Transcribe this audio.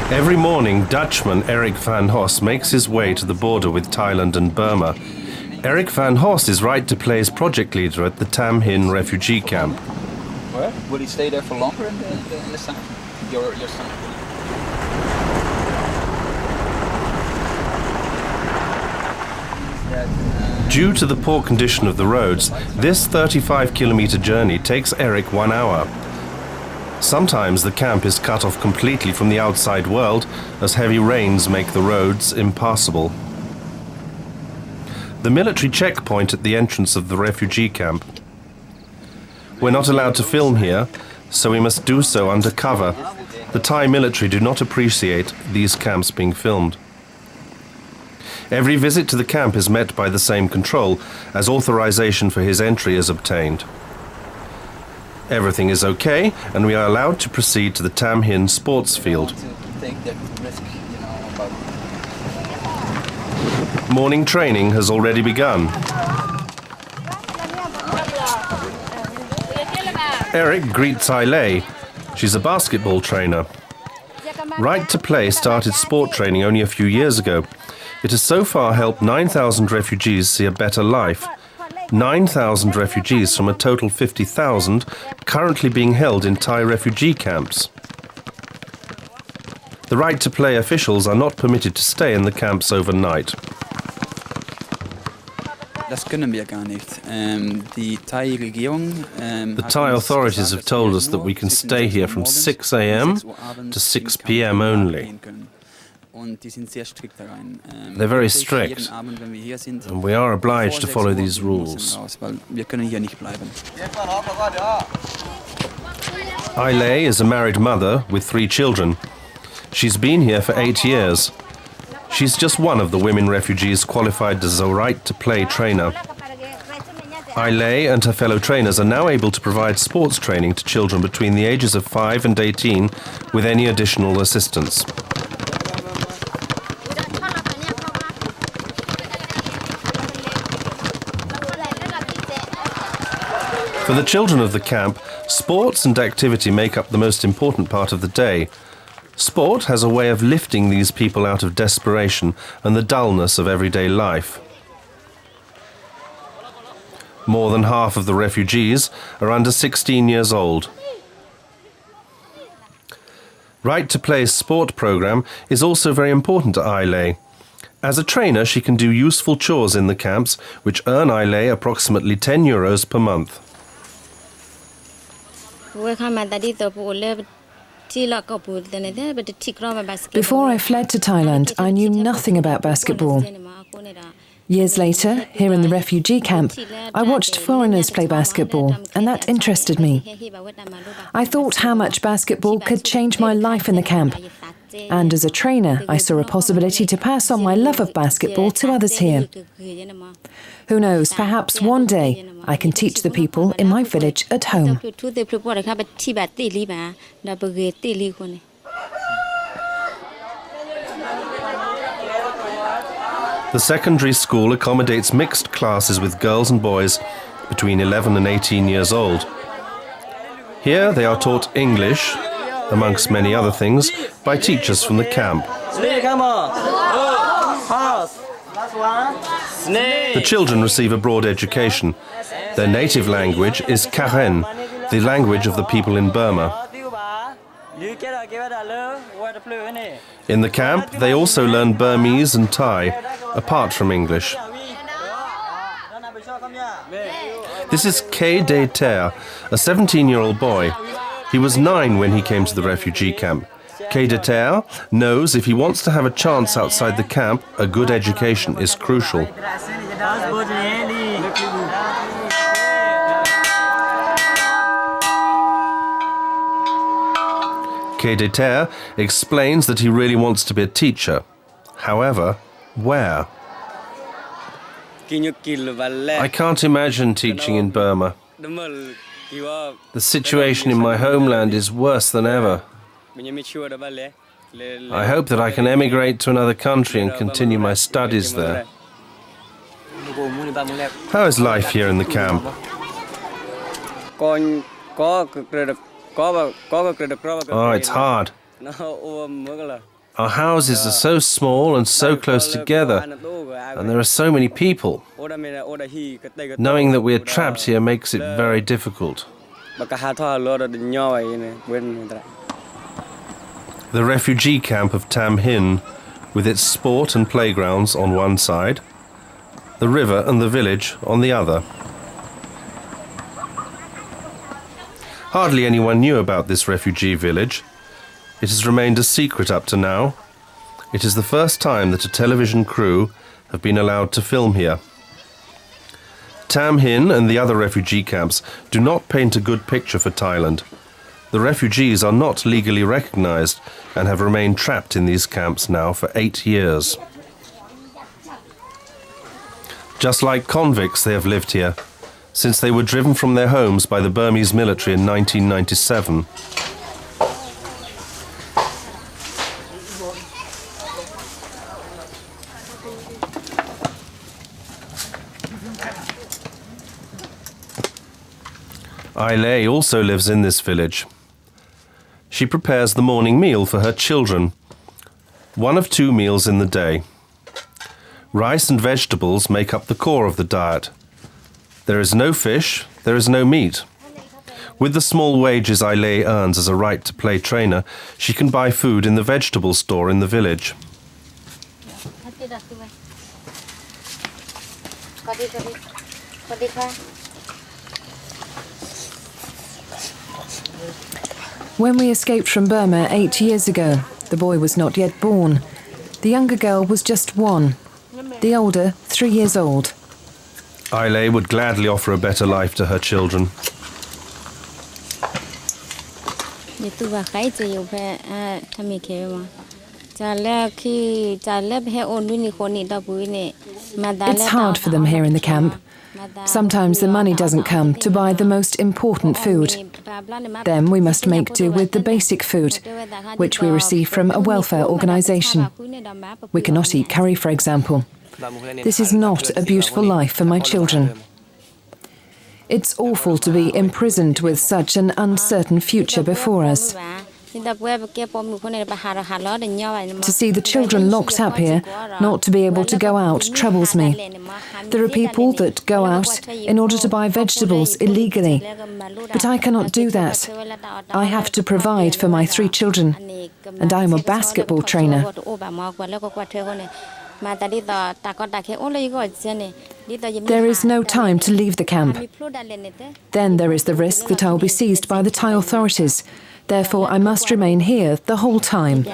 Every morning, Dutchman Erik van Hos makes his way to the border with Thailand and Burma. Erik van Hos is right to play's project leader at the Tham Hin refugee camp. Where? Will he stay there for longer in the summer? Your son? Due to the poor condition of the roads, this 35-kilometer journey takes Erik 1 hour. Sometimes the camp is cut off completely from the outside world as heavy rains make the roads impassable. The military checkpoint at the entrance of the refugee camp. We're not allowed to film here, so we must do so under cover. The Thai military do not appreciate these camps being filmed. Every visit to the camp is met by the same control, as authorization for his entry is obtained. Everything is okay, and we are allowed to proceed to the Tham Hin sports field. Morning training has already begun. Erik greets Ailey. She's a basketball trainer. Right to Play started sport training only a few years ago. It has so far helped 9,000 refugees see a better life. 9,000 refugees from a total 50,000 currently being held in Thai refugee camps. The Right to Play officials are not permitted to stay in the camps overnight. The Thai authorities have told us that we can stay here from 6 a.m. to 6 p.m. only. They're very strict, and we are obliged to follow these rules. Ailey is a married mother with 3 children. She's been here for 8 years. She's just one of the women refugees qualified as a Right to Play trainer. Ailey and her fellow trainers are now able to provide sports training to children between the ages of 5 and 18 with any additional assistance. For the children of the camp, sports and activity make up the most important part of the day. Sport has a way of lifting these people out of desperation and the dullness of everyday life. More than half of the refugees are under 16 years old. Right to Play's sport program is also very important to Ailey. As a trainer, she can do useful chores in the camps, which earn Ailey approximately €10 per month. Before I fled to Thailand, I knew nothing about basketball. Years later, here in the refugee camp, I watched foreigners play basketball, and that interested me. I thought how much basketball could change my life in the camp. And as a trainer, I saw a possibility to pass on my love of basketball to others here. Who knows, perhaps one day I can teach the people in my village at home. The secondary school accommodates mixed classes with girls and boys between 11 and 18 years old. Here they are taught English, amongst many other things, by teachers from the camp. The children receive a broad education. Their native language is Karen, the language of the people in Burma. In the camp, they also learn Burmese and Thai, apart from English. This is K. De Ter, a 17-year-old boy. He was 9 when he came to the refugee camp. K. De Ter knows if he wants to have a chance outside the camp, a good education is crucial. K. De Ter explains that he really wants to be a teacher. However, where? I can't imagine teaching in Burma. The situation in my homeland is worse than ever. I hope that I can emigrate to another country and continue my studies there. How is life here in the camp? Oh, it's hard. Our houses are so small and so close together, and there are so many people. Knowing that we are trapped here makes it very difficult. The refugee camp of Tham Hin, with its sport and playgrounds on one side, the river and the village on the other. Hardly anyone knew about this refugee village. It has remained a secret up to now. It is the first time that a television crew have been allowed to film here. Tham Hin and the other refugee camps do not paint a good picture for Thailand. The refugees are not legally recognized and have remained trapped in these camps now for 8 years. Just like convicts, they have lived here since they were driven from their homes by the Burmese military in 1997. Aile also lives in this village. She prepares the morning meal for her children, one of 2 meals in the day. Rice and vegetables make up the core of the diet. There is no fish, there is no meat. With the small wages Aile earns as a right-to-play trainer, she can buy food in the vegetable store in the village. When we escaped from Burma 8 years ago, the boy was not yet born. The younger girl was just 1, the older 3 years old. Aile would gladly offer a better life to her children. It's hard for them here in the camp. Sometimes the money doesn't come to buy the most important food. Then we must make do with the basic food, which we receive from a welfare organisation. We cannot eat curry, for example. This is not a beautiful life for my children. It's awful to be imprisoned with such an uncertain future before us. To see the children locked up here, not to be able to go out, troubles me. There are people that go out in order to buy vegetables illegally, but I cannot do that. I have to provide for my 3 children, and I am a basketball trainer. There is no time to leave the camp. Then there is the risk that I will be seized by the Thai authorities. Therefore, I must remain here the whole time.